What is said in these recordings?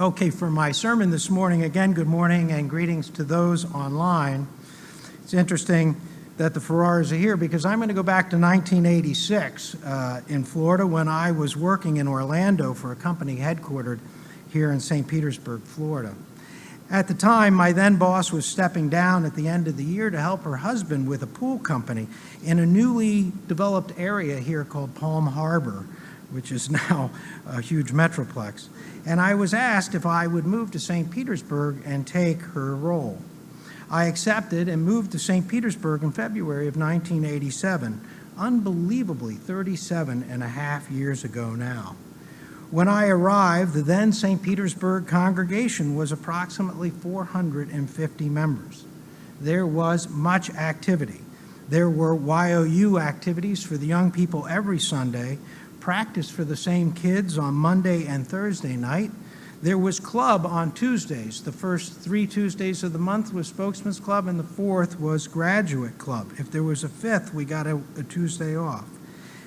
Okay, for my sermon this morning, again, good morning and greetings to those online. It's interesting that the Ferraras are here because I'm going to go back to 1986 in Florida when I was working in Orlando for a company headquartered here in St. Petersburg, Florida. At the time, my then boss was stepping down at the end of the year to help her husband with a pool company in a newly developed area here called Palm Harbor, which is now a huge metroplex. And I was asked if I would move to St. Petersburg and take her role. I accepted and moved to St. Petersburg in February of 1987, unbelievably 37 and a half years ago now. When I arrived, the then St. Petersburg congregation was approximately 450 members. There was much activity. There were YOU activities for the young people every Sunday, practice for the same kids on Monday and Thursday night. There was club on Tuesdays. The first 3 Tuesdays of the month was Spokesman's Club, and the fourth was Graduate Club. If there was a fifth, we got a Tuesday off.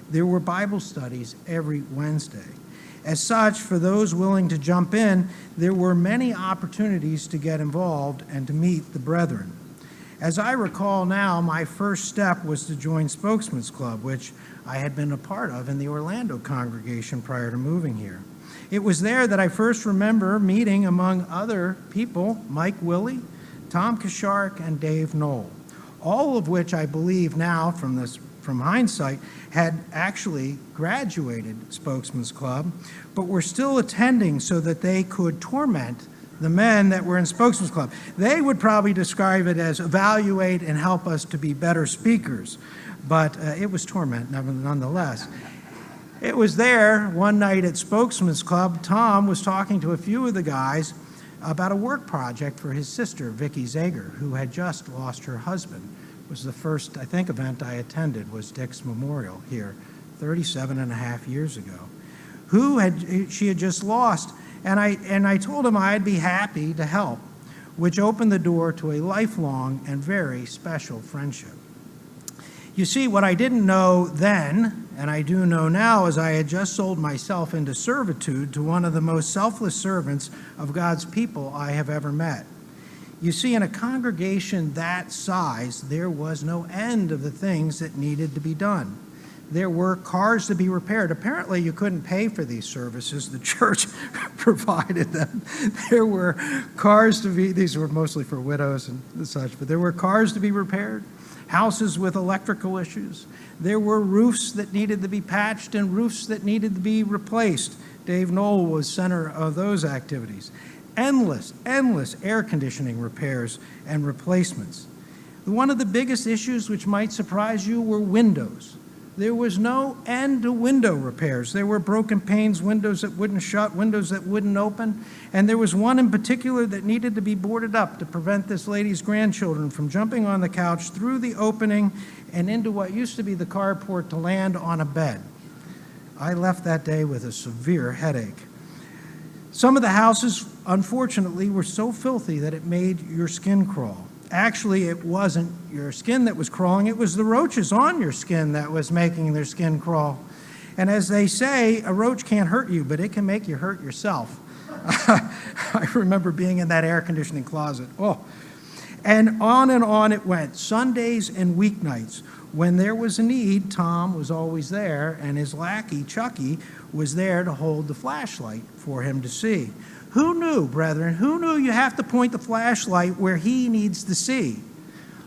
There were Bible studies every Wednesday. As such, for those willing to jump in, there were many opportunities to get involved and to meet the brethren. As I recall now, my first step was to join Spokesman's Club, which I had been a part of in the Orlando congregation prior to moving here. It was there that I first remember meeting, among other people, Mike Willie, Tom Kashark, and Dave Knoll, all of which I believe now, from hindsight, had actually graduated Spokesman's Club, but were still attending so that they could torment the men that were in Spokesman's Club. They would probably describe it as evaluate and help us to be better speakers, but it was torment nonetheless. It was there one night at Spokesman's Club, Tom was talking to a few of the guys about a work project for his sister, Vicki Zager, who had just lost her husband. It was the first, I think, event I attended was Dick's Memorial here 37 and a half years ago. She had just lost, and I told him I'd be happy to help, which opened the door to a lifelong and very special friendship. You see, what I didn't know then, and I do know now, is I had just sold myself into servitude to one of the most selfless servants of God's people I have ever met. You see, in a congregation that size, there was no end of the things that needed to be done. There were cars to be repaired. Apparently, you couldn't pay for these services. The church provided them. There were cars to be, these were mostly for widows and such, but there were cars to be repaired, houses with electrical issues. There were roofs that needed to be patched and roofs that needed to be replaced. Dave Knoll was center of those activities. Endless air conditioning repairs and replacements. One of the biggest issues which might surprise you were windows. There was no end to window repairs. There were broken panes, windows that wouldn't shut, windows that wouldn't open, and there was one in particular that needed to be boarded up to prevent this lady's grandchildren from jumping on the couch through the opening and into what used to be the carport to land on a bed. I left that day with a severe headache. Some of the houses, unfortunately, were so filthy that it made your skin crawl. Actually, it wasn't your skin that was crawling, it was the roaches on your skin that was making their skin crawl. And as they say, a roach can't hurt you, but it can make you hurt yourself. I remember being in that air conditioning closet. And on it went, Sundays and weeknights. When there was a need, Tom was always there, and his lackey, Chucky, was there to hold the flashlight for him to see. Who knew, brethren, who knew you have to point the flashlight where he needs to see?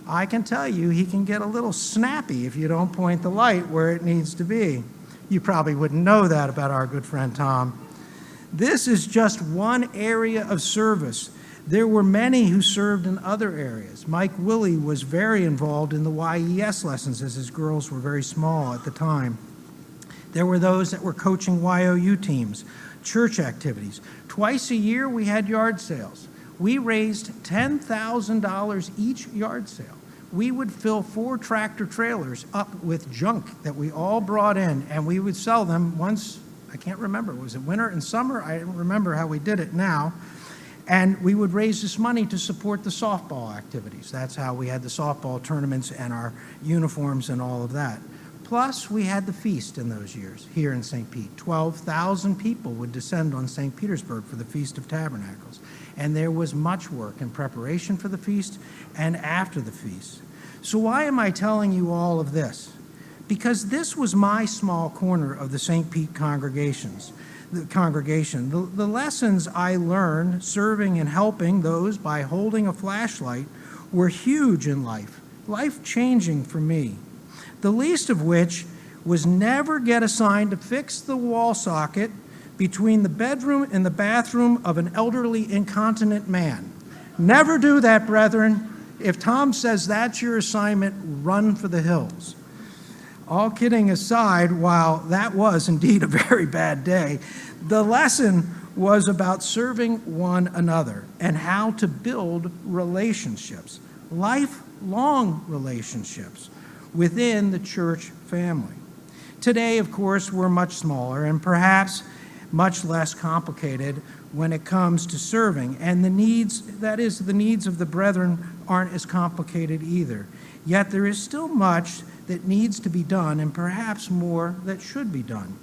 I can tell you he can get a little snappy if you don't point the light where it needs to be. You probably wouldn't know that about our good friend Tom. This is just one area of service. There were many who served in other areas. Mike Willie was very involved in the YES lessons as his girls were very small at the time. There were those that were coaching YOU teams, church activities. Twice a year we had yard sales. We raised $10,000 each yard sale. We would fill 4 tractor trailers up with junk that we all brought in, and we would sell them once, I can't remember, was it winter and summer? I don't remember how we did it now. And we would raise this money to support the softball activities. That's how we had the softball tournaments and our uniforms and all of that. Plus, we had the feast in those years here in St. Pete. 12,000 people would descend on St. Petersburg for the Feast of Tabernacles. And there was much work in preparation for the feast and after the feast. So why am I telling you all of this? Because this was my small corner of the St. Pete congregation. The lessons I learned serving and helping those by holding a flashlight were huge in life-changing for me. The least of which was never get assigned to fix the wall socket between the bedroom and the bathroom of an elderly incontinent man. Never do that, brethren. If Tom says that's your assignment, run for the hills. All kidding aside, while that was indeed a very bad day, the lesson was about serving one another and how to build relationships, lifelong relationships within the church family. Today, of course, we're much smaller and perhaps much less complicated when it comes to serving, and the needs of the brethren aren't as complicated either. Yet there is still much that needs to be done and perhaps more that should be done.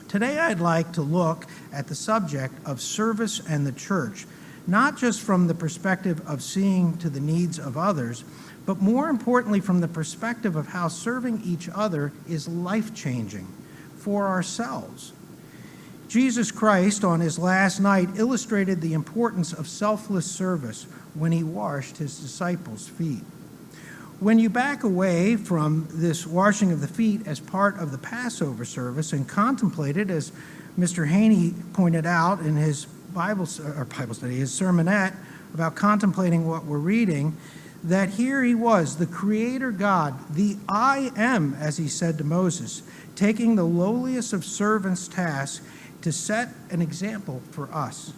Today I'd like to look at the subject of service and the church, not just from the perspective of seeing to the needs of others, but more importantly from the perspective of how serving each other is life-changing for ourselves. Jesus Christ, on his last night, illustrated the importance of selfless service when he washed his disciples' feet. When you back away from this washing of the feet as part of the Passover service and contemplate it, as Mr. Haney pointed out in his Bible study, his sermonette about contemplating what we're reading, that here he was, the Creator God, the I am, as he said to Moses, taking the lowliest of servants' tasks to set an example for us,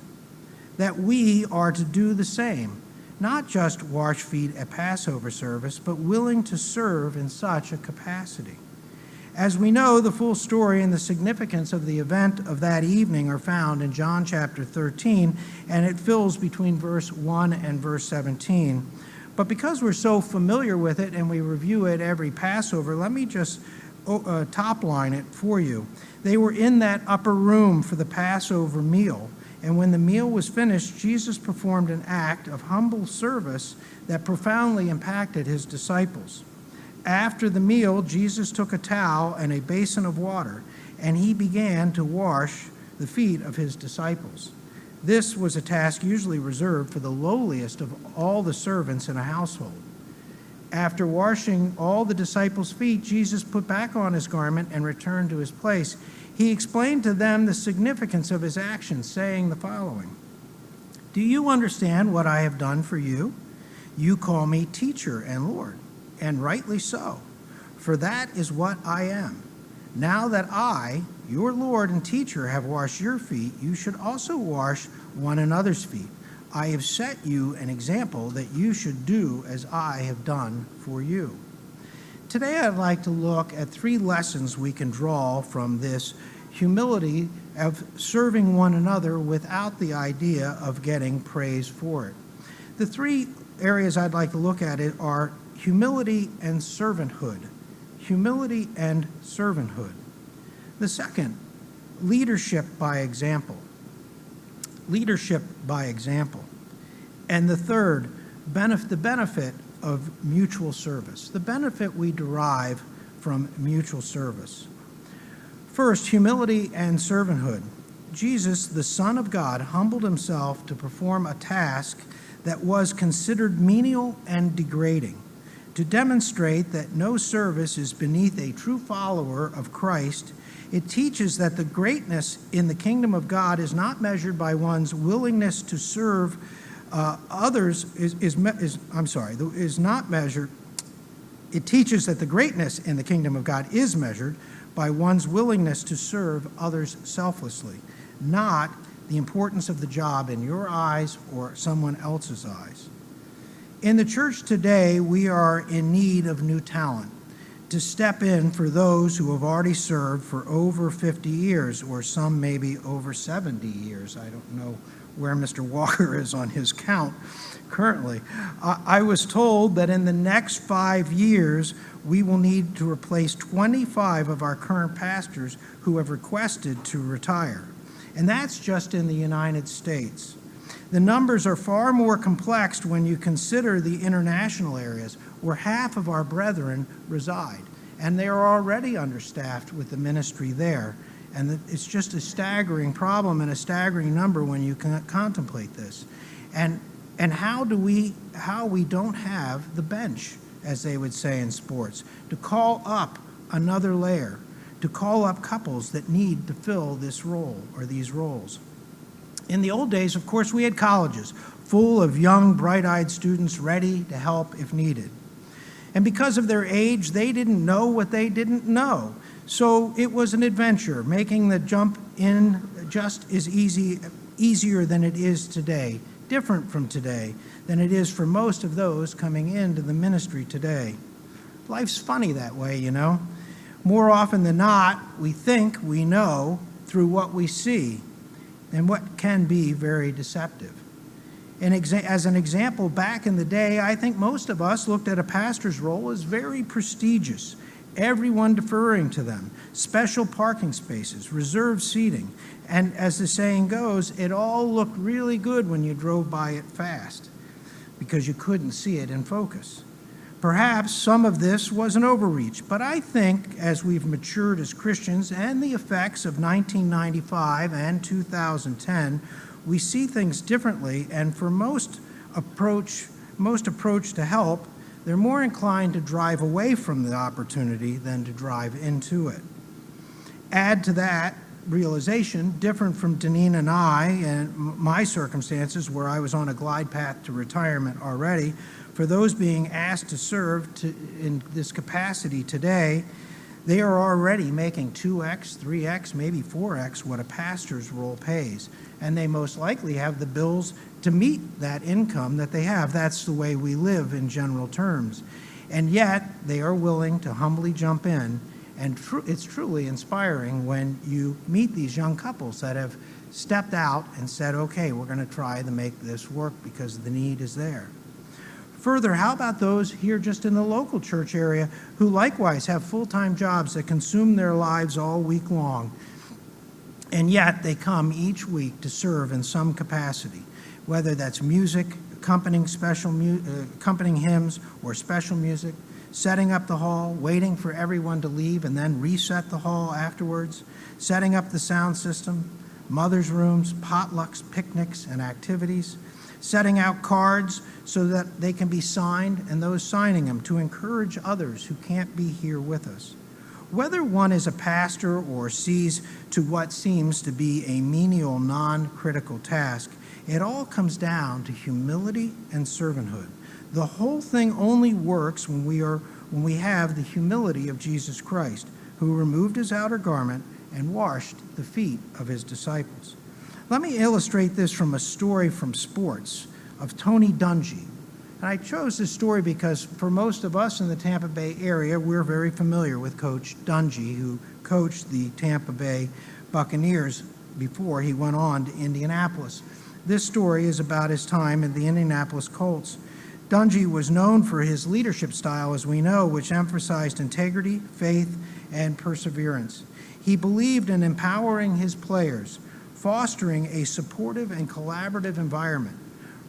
that we are to do the same, not just wash feet at Passover service, but willing to serve in such a capacity. As we know, the full story and the significance of the event of that evening are found in John chapter 13, and it fills between verse 1 and verse 17. But because we're so familiar with it and we review it every Passover, let me just top line it for you. They were in that upper room for the Passover meal, and when the meal was finished, Jesus performed an act of humble service that profoundly impacted his disciples. After the meal, Jesus took a towel and a basin of water, and he began to wash the feet of his disciples. This was a task usually reserved for the lowliest of all the servants in a household. After washing all the disciples' feet, Jesus put back on his garment and returned to his place. He explained to them the significance of his actions, saying the following: "Do you understand what I have done for you? You call me teacher and Lord, and rightly so, for that is what I am. Now that I, your Lord and teacher, have washed your feet, you should also wash one another's feet. I have set you an example that you should do as I have done for you." Today I'd like to look at 3 lessons we can draw from this humility of serving one another without the idea of getting praise for it. The 3 areas I'd like to look at are humility and servanthood. Humility and servanthood. The second, leadership by example. Leadership by example. And the third, the benefit of mutual service, the benefit we derive from mutual service. First, humility and servanthood. Jesus, the Son of God, humbled himself to perform a task that was considered menial and degrading, to demonstrate that no service is beneath a true follower of Christ. It teaches that the greatness in the kingdom of God is not measured by one's willingness to serve others. It teaches that the greatness in the kingdom of God is measured by one's willingness to serve others selflessly, not the importance of the job in your eyes or someone else's eyes. In the church today, we are in need of new talent to step in for those who have already served for over 50 years, or some maybe over 70 years. I don't know where Mr. Walker is on his count currently. I was told that in the next 5 years, we will need to replace 25 of our current pastors who have requested to retire. And that's just in the United States. The numbers are far more complex when you consider the international areas where half of our brethren reside, and they are already understaffed with the ministry there. And it's just a staggering problem and a staggering number when you can contemplate this. And how we don't have the bench, as they would say in sports, to call up another layer, to call up couples that need to fill this role or these roles. In the old days, of course, we had colleges full of young, bright-eyed students ready to help if needed. And because of their age, they didn't know what they didn't know. So it was an adventure, making the jump in just as easier than it is today, different from today than it is for most of those coming into the ministry today. Life's funny that way, you know. More often than not, we think we know through what we see, and what can be very deceptive. And as an example, back in the day, I think most of us looked at a pastor's role as very prestigious, everyone deferring to them, special parking spaces, reserved seating, and as the saying goes, it all looked really good when you drove by it fast because you couldn't see it in focus. Perhaps some of this was an overreach, but I think as we've matured as Christians and the effects of 1995 and 2010, we see things differently, and for most approach to help, they're more inclined to drive away from the opportunity than to drive into it. Add to that realization, different from Deneen and I and my circumstances where I was on a glide path to retirement already, for those being asked to serve in this capacity today, they are already making 2x, 3x, maybe 4x what a pastor's role pays. And they most likely have the bills to meet that income that they have. That's the way we live in general terms. And yet, they are willing to humbly jump in. And it's truly inspiring when you meet these young couples that have stepped out and said, okay, we're going to try to make this work because the need is there. Further, how about those here just in the local church area who likewise have full-time jobs that consume their lives all week long, and yet they come each week to serve in some capacity, whether that's music, accompanying hymns or special music, setting up the hall, waiting for everyone to leave and then reset the hall afterwards, setting up the sound system, mothers' rooms, potlucks, picnics, and activities, setting out cards so that they can be signed and those signing them to encourage others who can't be here with us. Whether one is a pastor or sees to what seems to be a menial, non-critical task, it all comes down to humility and servanthood. The whole thing only works when we have the humility of Jesus Christ, who removed his outer garment and washed the feet of his disciples. Let me illustrate this from a story from sports of Tony Dungy. And I chose this story because for most of us in the Tampa Bay area, we're very familiar with Coach Dungy, who coached the Tampa Bay Buccaneers before he went on to Indianapolis. This story is about his time in the Indianapolis Colts. Dungy was known for his leadership style, as we know, which emphasized integrity, faith, and perseverance. He believed in empowering his players, fostering a supportive and collaborative environment.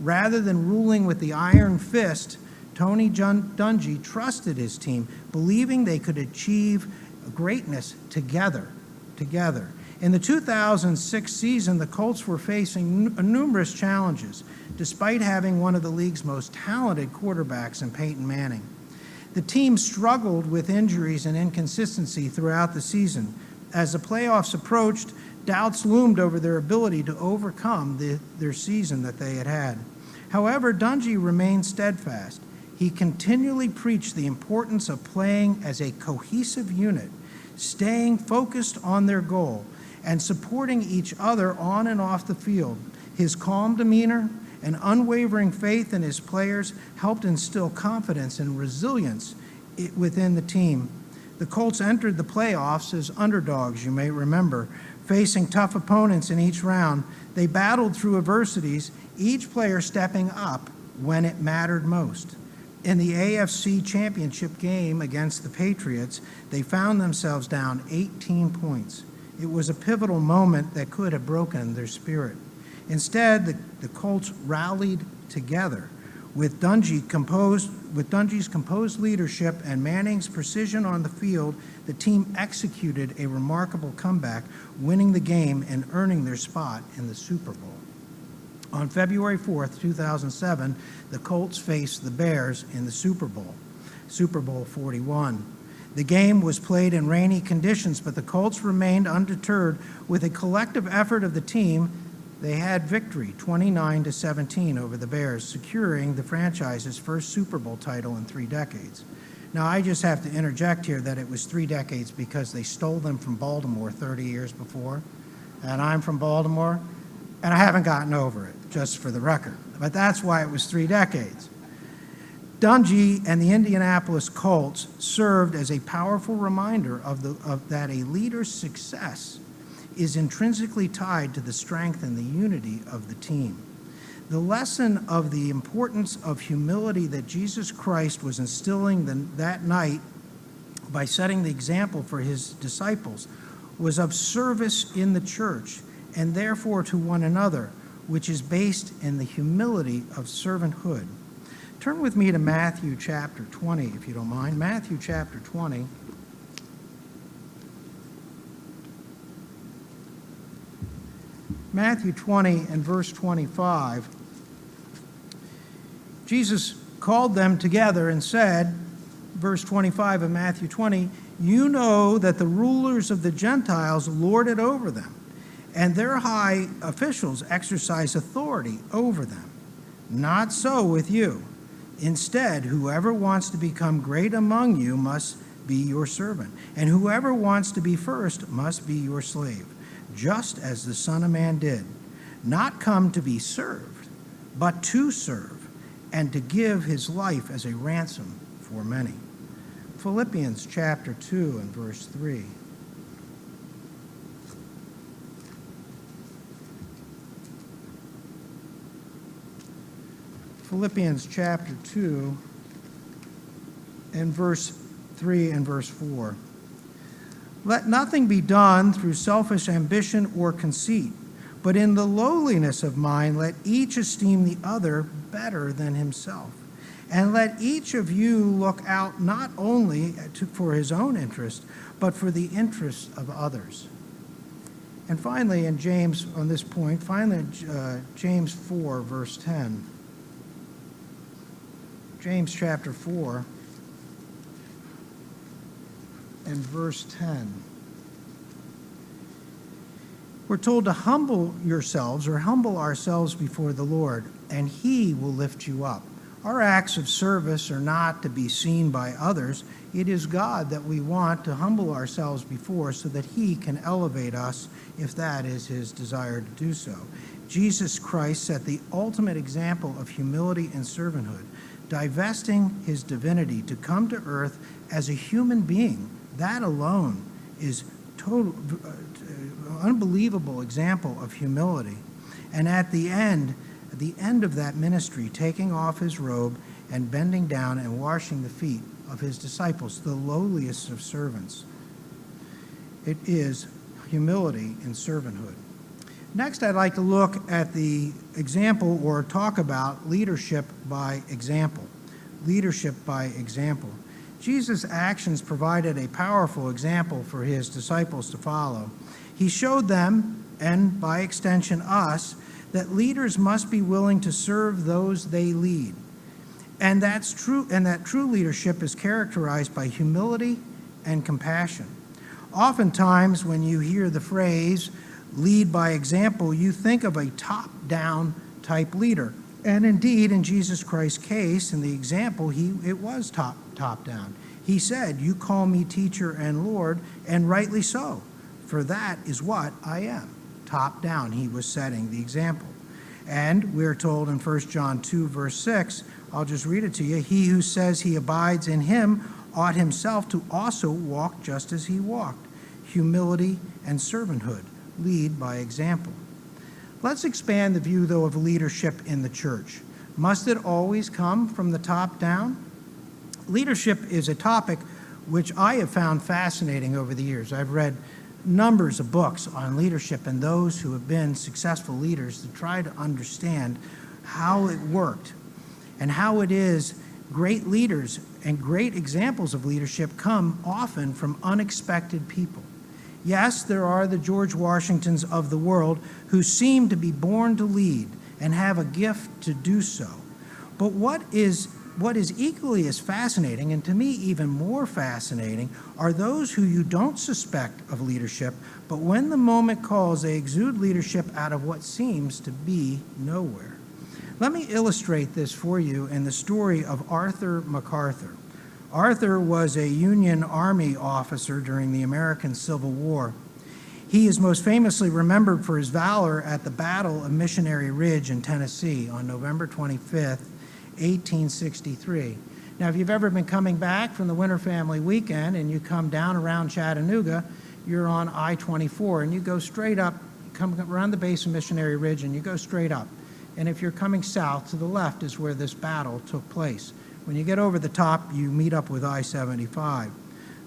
Rather than ruling with the iron fist, Tony Dungy trusted his team, believing they could achieve greatness together. In the 2006 season, the Colts were facing numerous challenges, despite having one of the league's most talented quarterbacks in Peyton Manning. The team struggled with injuries and inconsistency throughout the season. As the playoffs approached, doubts loomed over their ability to overcome their season that they had. However, Dungy remained steadfast. He continually preached the importance of playing as a cohesive unit, staying focused on their goal, and supporting each other on and off the field. His calm demeanor and unwavering faith in his players helped instill confidence and resilience within the team. The Colts entered the playoffs as underdogs, you may remember, Facing tough opponents in each round, they battled through adversities, each player stepping up when it mattered most. In the AFC Championship game against the Patriots, they found themselves down 18 points. It was a pivotal moment that could have broken their spirit. Instead, the Colts rallied together. With Dungy's composed leadership and Manning's precision on the field, the team executed a remarkable comeback, winning the game and earning their spot in the Super Bowl. On February 4th, 2007, the Colts faced the Bears in the Super Bowl, Super Bowl 41. The game was played in rainy conditions, but the Colts remained undeterred. With a collective effort of the team, they had victory, 29-17 over the Bears, securing the franchise's first Super Bowl title in 3 decades. Now, I just have to interject here that it was 3 decades because they stole them from Baltimore 30 years before, and I'm from Baltimore, and I haven't gotten over it, just for the record. But that's why it was 3 decades. Dungy and the Indianapolis Colts served as a powerful reminder of that a leader's success is intrinsically tied to the strength and the unity of the team. The lesson of the importance of humility that Jesus Christ was instilling that night by setting the example for his disciples was of service in the church and therefore to one another, which is based in the humility of servanthood. Turn with me to Matthew chapter 20, if you don't mind. Matthew chapter 20. Matthew 20 and verse 25. Jesus called them together and said, verse 25 of Matthew 20, "You know that the rulers of the Gentiles lord it over them, and their high officials exercise authority over them. Not so with you. Instead, whoever wants to become great among you must be your servant, and whoever wants to be first must be your slave, just as the Son of Man did, not come to be served, but to serve, and to give his life as a ransom for many." Philippians chapter 2 and verse 3. Philippians chapter 2 and verse 3 and verse 4. "Let nothing be done through selfish ambition or conceit, but in the lowliness of mind let each esteem the other better than himself. And let each of you look out not only for his own interest, but for the interest of others." And finally, in James, on this point, James 4, verse 10. James chapter 4 and verse 10. We're told to humble yourselves or humble ourselves before the Lord, and he will lift you up. Our acts of service are not to be seen by others. It is God that we want to humble ourselves before so that he can elevate us if that is his desire to do so. Jesus Christ set the ultimate example of humility and servanthood, divesting his divinity to come to earth as a human being. That alone is unbelievable example of humility. And at the end of that ministry, taking off his robe and bending down and washing the feet of his disciples, the lowliest of servants. It is humility and servanthood. Next, I'd like to look at the example or talk about leadership by example. Leadership by example. Jesus' actions provided a powerful example for his disciples to follow. He showed them, and by extension us, that leaders must be willing to serve those they lead. And that's true, and that true leadership is characterized by humility and compassion. Oftentimes, when you hear the phrase lead by example, you think of a top-down type leader. And indeed, in Jesus Christ's case, in the example, it was top-down. He said, "You call me teacher and Lord, and rightly so, for that is what I am." Top down, he was setting the example. And we're told in 1 John 2, verse 6, I'll just read it to you, "He who says he abides in him ought himself to also walk just as he walked." Humility and servanthood lead by example. Let's expand the view, though, of leadership in the church. Must it always come from the top down? Leadership is a topic which I have found fascinating over the years. I've read numbers of books on leadership and those who have been successful leaders to try to understand how it worked and how it is great leaders and great examples of leadership come often from unexpected people. Yes, there are the George Washingtons of the world who seem to be born to lead and have a gift to do so. But what is equally as fascinating, and to me even more fascinating, are those who you don't suspect of leadership, but when the moment calls, they exude leadership out of what seems to be nowhere. Let me illustrate this for you in the story of Arthur MacArthur. Arthur was a Union Army officer during the American Civil War. He is most famously remembered for his valor at the Battle of Missionary Ridge in Tennessee on November 25th, 1863. Now, if you've ever been coming back from the Winter Family Weekend and you come down around Chattanooga, you're on I-24 and you go straight up, come around the base of Missionary Ridge and you go straight up. And if you're coming south, to the left is where this battle took place. When you get over the top, you meet up with I-75,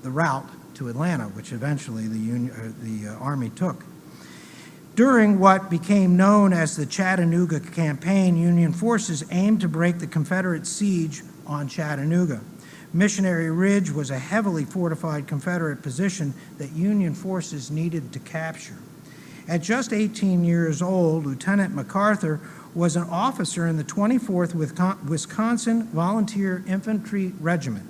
the route to Atlanta, which eventually the Army took. During what became known as the Chattanooga Campaign, Union forces aimed to break the Confederate siege on Chattanooga. Missionary Ridge was a heavily fortified Confederate position that Union forces needed to capture. At just 18 years old, Lieutenant MacArthur was an officer in the 24th Wisconsin Volunteer Infantry Regiment.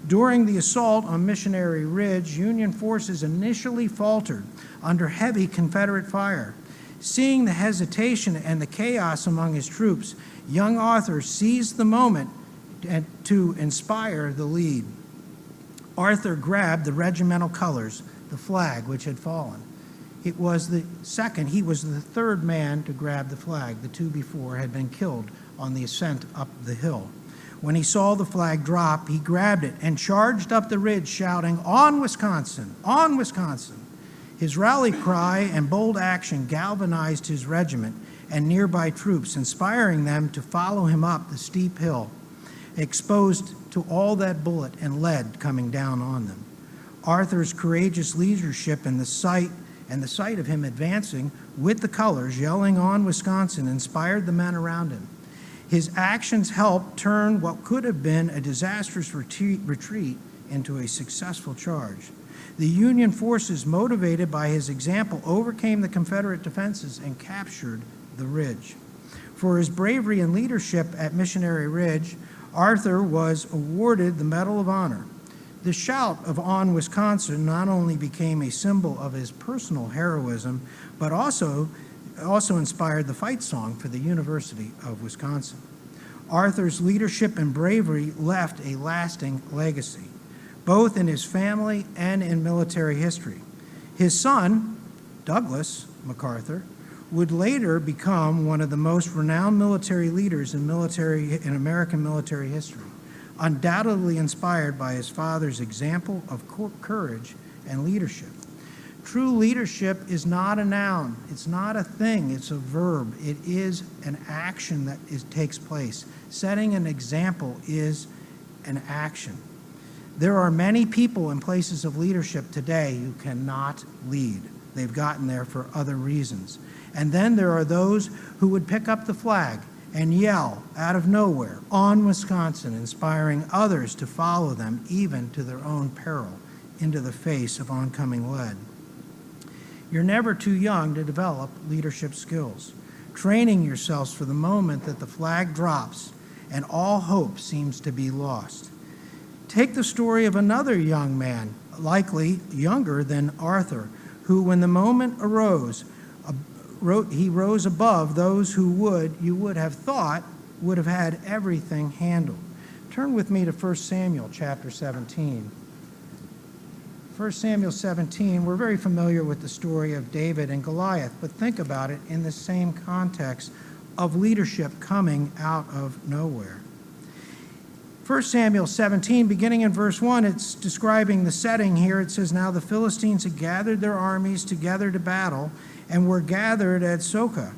During the assault on Missionary Ridge, Union forces initially faltered under heavy Confederate fire. Seeing the hesitation and the chaos among his troops, young Arthur seized the moment to inspire the lead. Arthur grabbed the regimental colors, the flag which had fallen. He was the third man to grab the flag. The two before had been killed on the ascent up the hill. When he saw the flag drop, he grabbed it and charged up the ridge, shouting, "On Wisconsin! On Wisconsin!" His rally cry and bold action galvanized his regiment and nearby troops, inspiring them to follow him up the steep hill, exposed to all that bullet and lead coming down on them. Arthur's courageous leadership and the sight of him advancing with the colors, yelling "On Wisconsin," inspired the men around him. His actions helped turn what could have been a disastrous retreat into a successful charge. The Union forces, motivated by his example, overcame the Confederate defenses and captured the ridge. For his bravery and leadership at Missionary Ridge, Arthur was awarded the Medal of Honor. The shout of "On Wisconsin" not only became a symbol of his personal heroism, but also inspired the fight song for the University of Wisconsin. Arthur's leadership and bravery left a lasting legacy, both in his family and in military history. His son, Douglas MacArthur, would later become one of the most renowned military leaders in American military history, undoubtedly inspired by his father's example of courage and leadership. True leadership is not a noun. It's not a thing. It's a verb. It is an action that takes place. Setting an example is an action. There are many people in places of leadership today who cannot lead. They've gotten there for other reasons. And then there are those who would pick up the flag and yell out of nowhere, "On Wisconsin," inspiring others to follow them, even to their own peril, into the face of oncoming lead. You're never too young to develop leadership skills, training yourselves for the moment that the flag drops and all hope seems to be lost. Take the story of another young man, likely younger than Arthur, who, when the moment arose, he rose above those who you would have thought would have had everything handled. Turn with me to 1 Samuel chapter 17. 1 Samuel 17, we're very familiar with the story of David and Goliath, but think about it in the same context of leadership coming out of nowhere. 1 Samuel 17, beginning in verse 1, it's describing the setting here. It says, "Now the Philistines had gathered their armies together to battle and were gathered at Soka,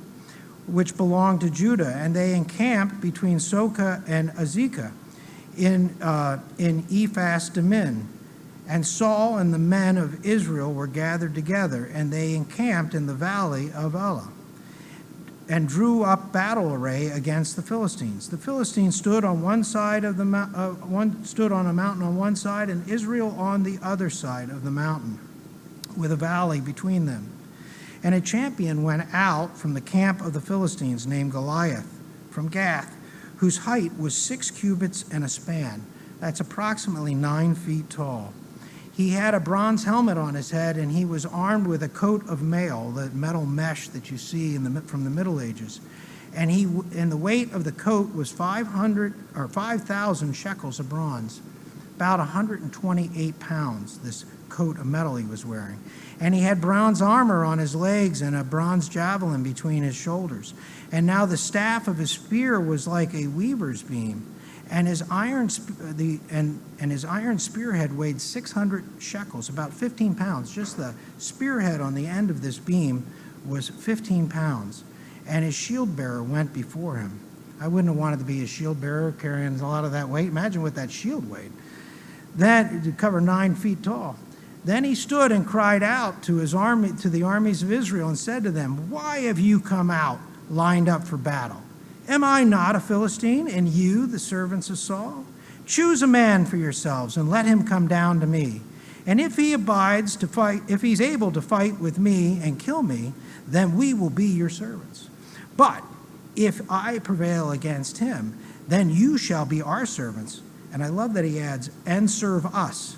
which belonged to Judah, and they encamped between Soka and Azekah in Ephas Damin. And Saul and the men of Israel were gathered together, and they encamped in the valley of Elah, and drew up battle array against the Philistines. The Philistines stood on one side of the stood on a mountain on one side, and Israel on the other side of the mountain, with a valley between them. And a champion went out from the camp of the Philistines, named Goliath, from Gath, whose height was 6 cubits and a span. That's approximately 9 feet tall. He had a bronze helmet on his head, and he was armed with a coat of mail, the metal mesh that you see from the Middle Ages. And the weight of the coat was 5,000 shekels of bronze, about 128 pounds, this coat of metal he was wearing. And he had bronze armor on his legs and a bronze javelin between his shoulders. And now the staff of his spear was like a weaver's beam, and his iron spearhead weighed 600 shekels, about 15 pounds. Just the spearhead on the end of this beam was 15 pounds. And his shield bearer went before him. I wouldn't have wanted to be a shield bearer carrying a lot of that weight. Imagine what that shield weighed. That to cover 9 feet tall. Then he stood and cried out to his army, to the armies of Israel, and said to them, "Why have you come out lined up for battle? Am I not a Philistine, and you the servants of Saul? Choose a man for yourselves, and let him come down to me. And if he abides to fight, if he's able to fight with me and kill me, then we will be your servants. But if I prevail against him, then you shall be our servants." And I love that he adds, "and serve us."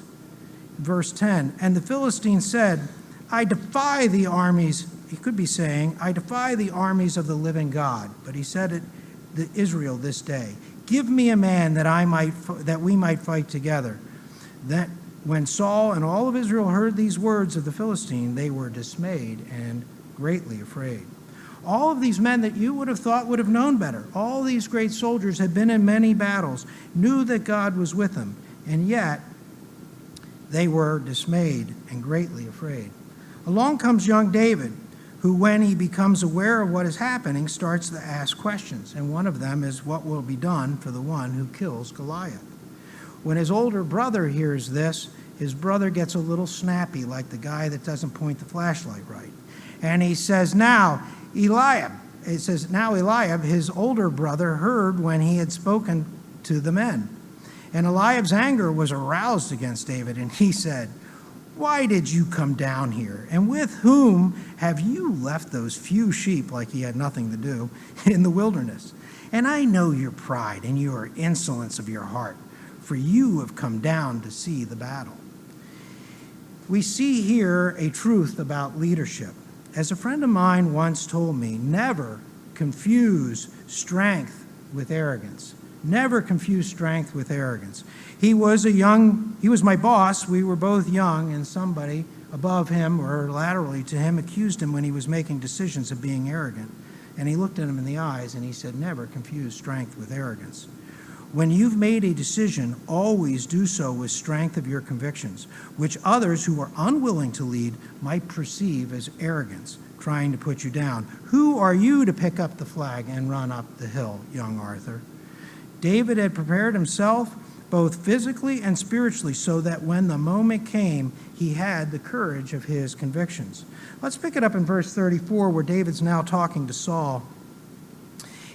Verse 10, and the Philistine said, "I defy the armies," he could be saying, "I defy the armies of the living God." But he said it to Israel this day, "Give me a man that we might fight together." That when Saul and all of Israel heard these words of the Philistine, they were dismayed and greatly afraid. All of these men that you would have thought would have known better, all these great soldiers had been in many battles, knew that God was with them, and yet they were dismayed and greatly afraid. Along comes young David, who, when he becomes aware of what is happening, starts to ask questions. And one of them is, what will be done for the one who kills Goliath? When his older brother hears this, his brother gets a little snappy, like the guy that doesn't point the flashlight right. And he says, Now Eliab, his older brother, heard when he had spoken to the men. And Eliab's anger was aroused against David, and he said, "Why did you come down here? And with whom have you left those few sheep," like he had nothing to do, "in the wilderness? And I know your pride and your insolence of your heart, for you have come down to see the battle." We see here a truth about leadership. As a friend of mine once told me, never confuse strength with arrogance. Never confuse strength with arrogance. He was my boss. We were both young, and somebody above him or laterally to him accused him when he was making decisions of being arrogant. And he looked at him in the eyes and he said, never confuse strength with arrogance. When you've made a decision, always do so with strength of your convictions, which others who are unwilling to lead might perceive as arrogance, trying to put you down. Who are you to pick up the flag and run up the hill, young Arthur? David had prepared himself both physically and spiritually so that when the moment came, he had the courage of his convictions. Let's pick it up in verse 34, where David's now talking to Saul.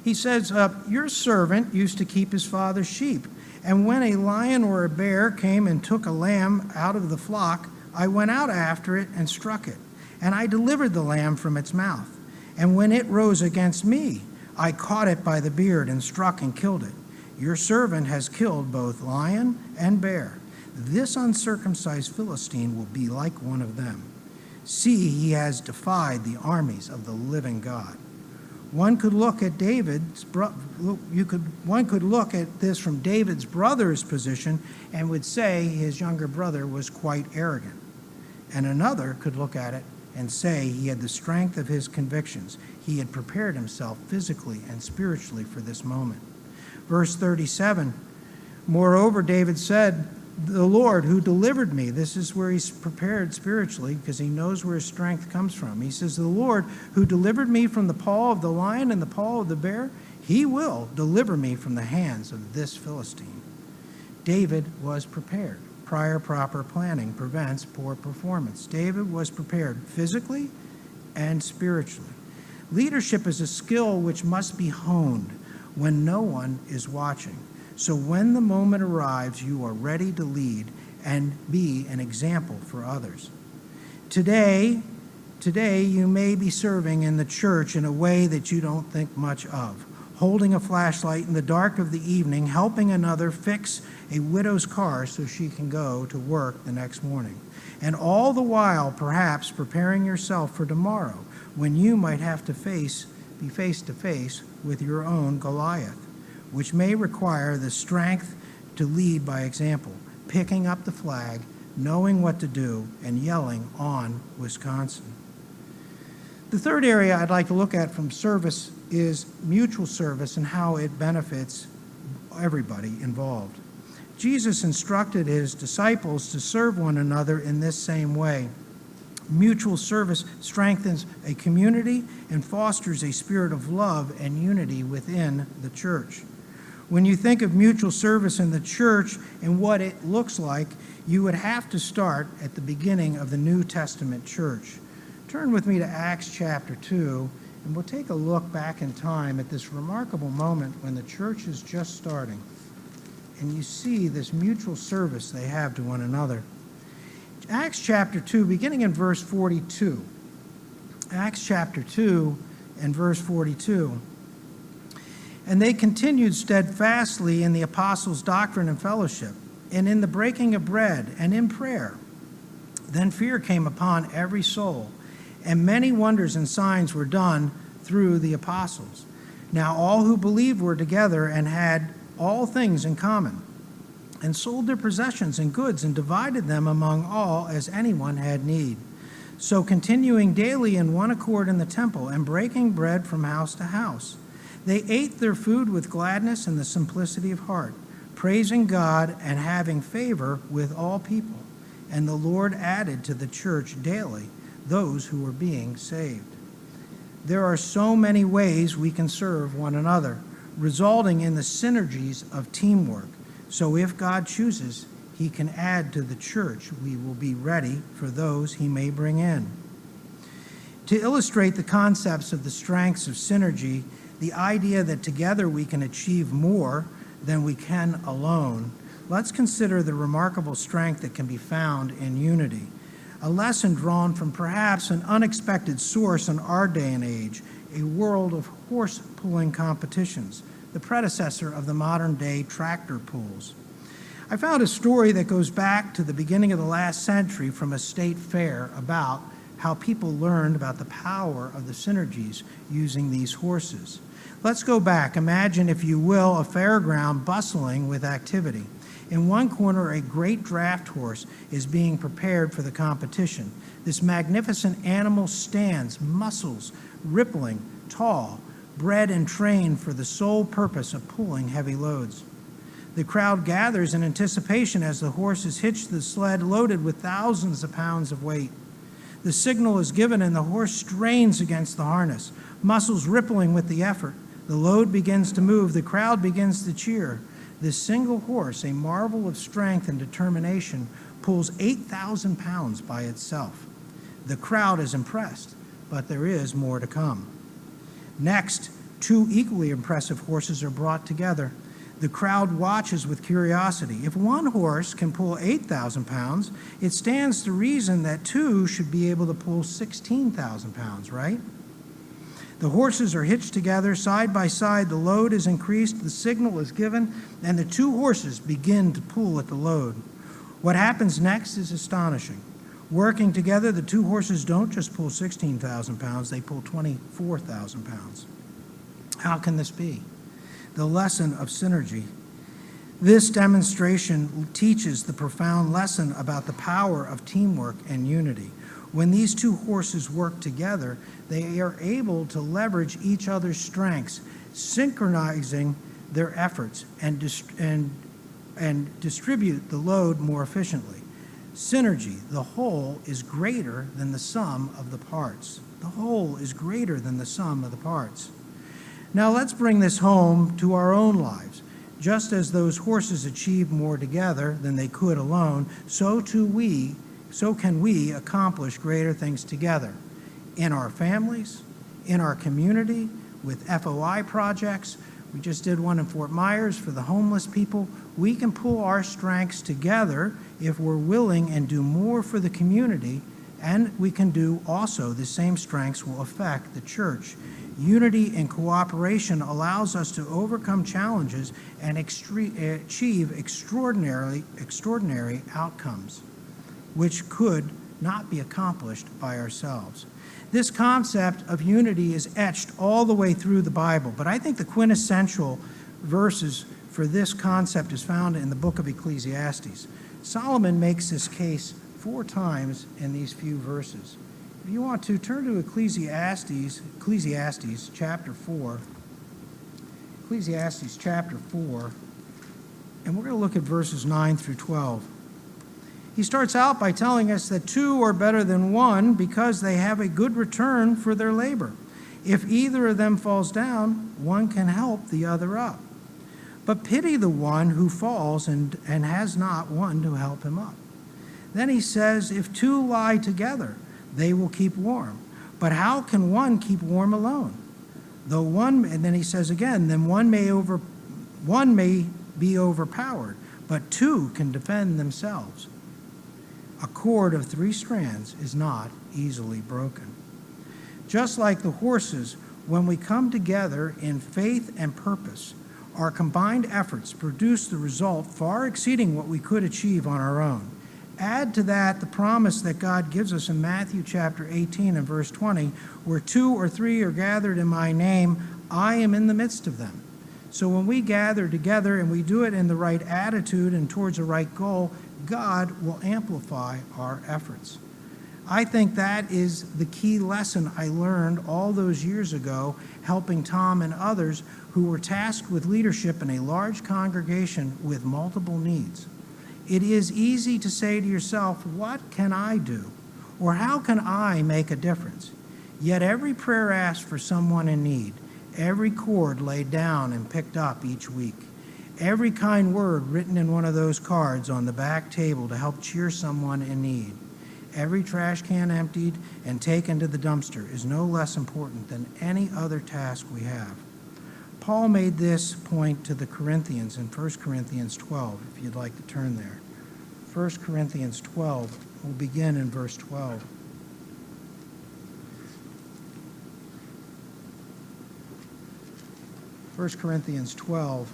He says, "Your servant used to keep his father's sheep, and when a lion or a bear came and took a lamb out of the flock, I went out after it and struck it, and I delivered the lamb from its mouth. And when it rose against me, I caught it by the beard and struck and killed it. Your servant has killed both lion and bear. This uncircumcised Philistine will be like one of them. See, he has defied the armies of the living God." One could look at one could look at this from David's brother's position and would say his younger brother was quite arrogant. And another could look at it and say he had the strength of his convictions. He had prepared himself physically and spiritually for this moment. Verse 37, Moreover, David said, the Lord who delivered me. This is where he's prepared spiritually because he knows where his strength comes from. He says, the Lord who delivered me from the paw of the lion and the paw of the bear, he will deliver me from the hands of this Philistine. David was prepared. Prior proper planning prevents poor performance. David was prepared physically and spiritually. Leadership is a skill which must be honed when no one is watching. So when the moment arrives, you are ready to lead and be an example for others. Today you may be serving in the church in a way that you don't think much of. Holding a flashlight in the dark of the evening, helping another fix a widow's car so she can go to work the next morning. And all the while, perhaps preparing yourself for tomorrow when you might have to be face to face with your own Goliath, which may require the strength to lead by example, picking up the flag, knowing what to do, and yelling on Wisconsin. The third area I'd like to look at from service is mutual service and how it benefits everybody involved. Jesus instructed his disciples to serve one another in this same way. Mutual service strengthens a community and fosters a spirit of love and unity within the church. When you think of mutual service in the church and what it looks like, you would have to start at the beginning of the New Testament church. Turn with me to Acts chapter 2, and we'll take a look back in time at this remarkable moment when the church is just starting. And you see this mutual service they have to one another. Acts chapter 2, beginning in verse 42. Acts chapter 2 and verse 42. And they continued steadfastly in the apostles' doctrine and fellowship, and in the breaking of bread, and in prayer. Then fear came upon every soul, and many wonders and signs were done through the apostles. Now all who believed were together and had all things in common, and sold their possessions and goods, and divided them among all as anyone had need. So continuing daily in one accord in the temple, and breaking bread from house to house, they ate their food with gladness and the simplicity of heart, praising God and having favor with all people. And the Lord added to the church daily those who were being saved. There are so many ways we can serve one another, resulting in the synergies of teamwork. So if God chooses, he can add to the church. We will be ready for those he may bring in. To illustrate the concepts of the strengths of synergy, the idea that together we can achieve more than we can alone, let's consider the remarkable strength that can be found in unity. A lesson drawn from perhaps an unexpected source in our day and age, a world of horse-pulling competitions, the predecessor of the modern-day tractor pulls. I found a story that goes back to the beginning of the last century from a state fair about how people learned about the power of the synergies using these horses. Let's go back. Imagine, if you will, a fairground bustling with activity. In one corner, a great draft horse is being prepared for the competition. This magnificent animal stands, muscles rippling, tall, bred and trained for the sole purpose of pulling heavy loads. The crowd gathers in anticipation as the horse is hitched to the sled loaded with thousands of pounds of weight. The signal is given and the horse strains against the harness, muscles rippling with the effort. The load begins to move. The crowd begins to cheer. This single horse, a marvel of strength and determination, pulls 8,000 pounds by itself. The crowd is impressed, but there is more to come. Next, two equally impressive horses are brought together. The crowd watches with curiosity. If one horse can pull 8,000 pounds, it stands to reason that two should be able to pull 16,000 pounds, right? The horses are hitched together side by side. The load is increased, the signal is given, and the two horses begin to pull at the load. What happens next is astonishing. Working together, the two horses don't just pull 16,000 pounds, they pull 24,000 pounds. How can this be? The lesson of synergy. This demonstration teaches the profound lesson about the power of teamwork and unity. When these two horses work together, they are able to leverage each other's strengths, synchronizing their efforts and and distribute the load more efficiently. Synergy, the whole is greater than the sum of the parts. The whole is greater than the sum of the parts. Now let's bring this home to our own lives. Just as those horses achieve more together than they could alone, so can we accomplish greater things together. In our families, in our community, with FOI projects. We just did one in Fort Myers for the homeless people. We can pull our strengths together if we're willing and do more for the community, and we can do also the same strengths will affect the church. Unity and cooperation allows us to overcome challenges and achieve extraordinary outcomes, which could not be accomplished by ourselves. This concept of unity is etched all the way through the Bible, but I think the quintessential verses for this concept is found in the book of Ecclesiastes. Solomon makes this case 4 times in these few verses. If you want to, turn to Ecclesiastes chapter 4. Ecclesiastes chapter 4, and we're going to look at verses 9 through 12. He starts out by telling us that 2 are better than 1 because they have a good return for their labor. If either of them falls down, one can help the other up. But pity the one who falls and has not one to help him up. Then he says, if 2 lie together, they will keep warm. But how can one keep warm alone? And then he says again, then one may be overpowered, but 2 can defend themselves. A cord of 3 strands is not easily broken. Just like the horses, when we come together in faith and purpose, our combined efforts produce the result far exceeding what we could achieve on our own. Add to that the promise that God gives us in Matthew chapter 18 and verse 20, where 2 or 3 are gathered in my name, I am in the midst of them. So when we gather together and we do it in the right attitude and towards the right goal, God will amplify our efforts. I think that is the key lesson I learned all those years ago, helping Tom and others who were tasked with leadership in a large congregation with multiple needs. It is easy to say to yourself, what can I do? Or how can I make a difference? Yet every prayer asked for someone in need, every cord laid down and picked up each week, every kind word written in one of those cards on the back table to help cheer someone in need, every trash can emptied and taken to the dumpster is no less important than any other task we have. Paul made this point to the Corinthians in 1 Corinthians 12, if you'd like to turn there. 1 Corinthians 12, we'll begin in verse 12. First Corinthians 12,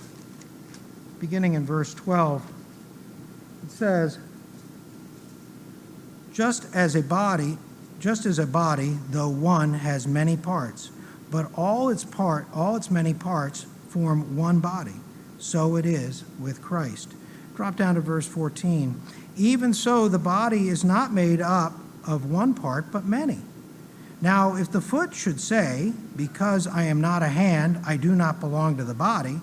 beginning in verse 12, it says, just as a body, though one has many parts, but all its many parts form one body. So it is with Christ. Drop down to verse 14. Even so, the body is not made up of one part, but many. Now, if the foot should say, because I am not a hand, I do not belong to the body,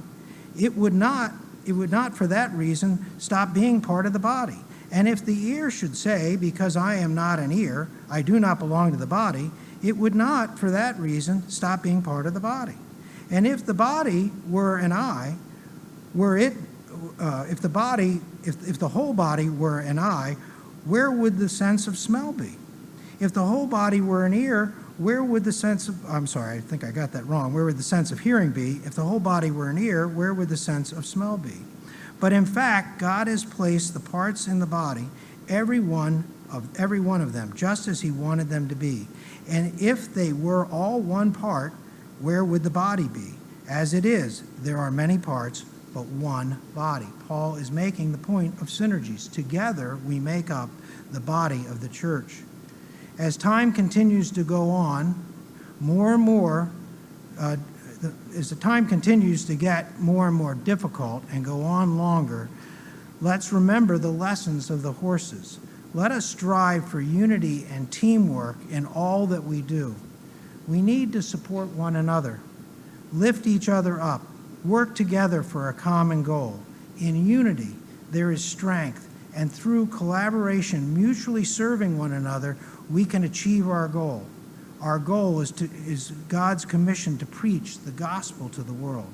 it would not for that reason stop being part of the body. And if the ear should say, because I am not an ear, I do not belong to the body, it would not for that reason stop being part of the body. And if the body were an eye, if the whole body were an eye, where would the sense of smell be? If the whole body were an ear, where would the sense of, I think I got that wrong. Where would the sense of hearing be? If the whole body were an ear, where would the sense of smell be? But in fact, God has placed the parts in the body, every one of them, just as he wanted them to be. And if they were all one part, where would the body be? As it is, there are many parts, but one body. Paul is making the point of synergies. Together, we make up the body of the church. As time continues to go on, as the time continues to get more and more difficult and go on longer, let's remember the lessons of the horses. Let us strive for unity and teamwork in all that we do. We need to support one another, lift each other up, work together for a common goal. In unity, there is strength, and through collaboration, mutually serving one another, we can achieve our goal. Our goal is God's commission to preach the gospel to the world.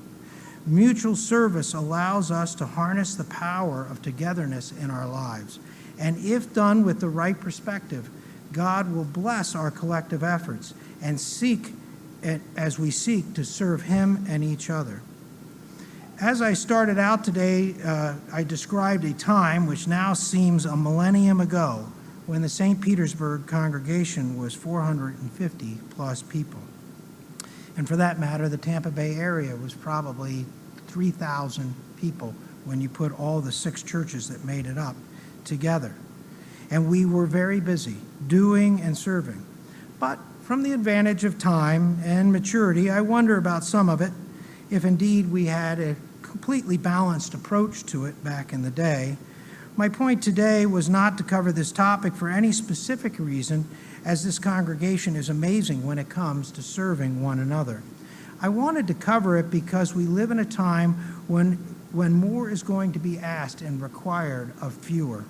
Mutual service allows us to harness the power of togetherness in our lives. And if done with the right perspective, God will bless our collective efforts and as we seek to serve Him and each other. As I started out today, I described a time which now seems a millennium ago, when the St. Petersburg congregation was 450 plus people. And for that matter, the Tampa Bay area was probably 3,000 people when you put all the 6 churches that made it up together. And we were very busy doing and serving. But from the advantage of time and maturity, I wonder about some of it, if indeed we had a completely balanced approach to it back in the day. My point today was not to cover this topic for any specific reason, as this congregation is amazing when it comes to serving one another. I wanted to cover it because we live in a time when more is going to be asked and required of fewer.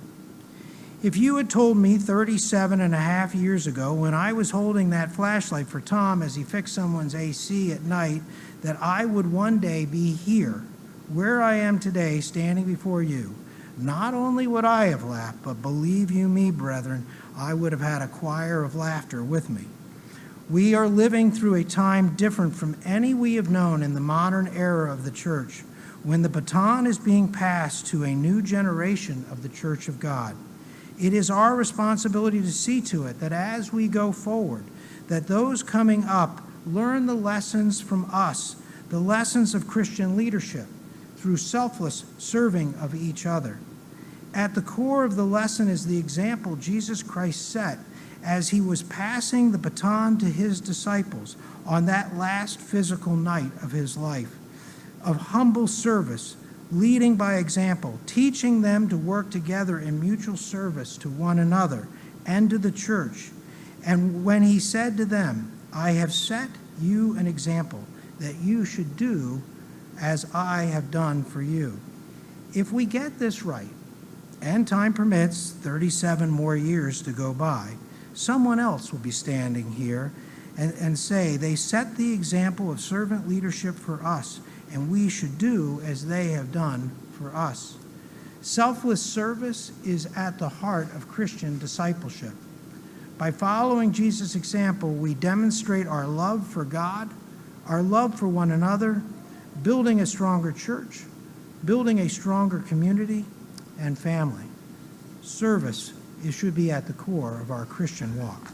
If you had told me 37 and a half years ago, when I was holding that flashlight for Tom as he fixed someone's AC at night, that I would one day be here, where I am today, standing before you, not only would I have laughed, but believe you me, brethren, I would have had a choir of laughter with me. We are living through a time different from any we have known in the modern era of the church, when the baton is being passed to a new generation of the Church of God. It is our responsibility to see to it that as we go forward, that those coming up learn the lessons from us, the lessons of Christian leadership, through selfless serving of each other. At the core of the lesson is the example Jesus Christ set as he was passing the baton to his disciples on that last physical night of his life, of humble service, leading by example, teaching them to work together in mutual service to one another and to the church. And when he said to them, I have set you an example that you should do as I have done for you. If we get this right, and time permits 37 more years to go by, someone else will be standing here and say they set the example of servant leadership for us, and we should do as they have done for us. Selfless service is at the heart of Christian discipleship. By following Jesus' example, we demonstrate our love for God, our love for one another, building a stronger church, building a stronger community and family. Service should be at the core of our Christian walk.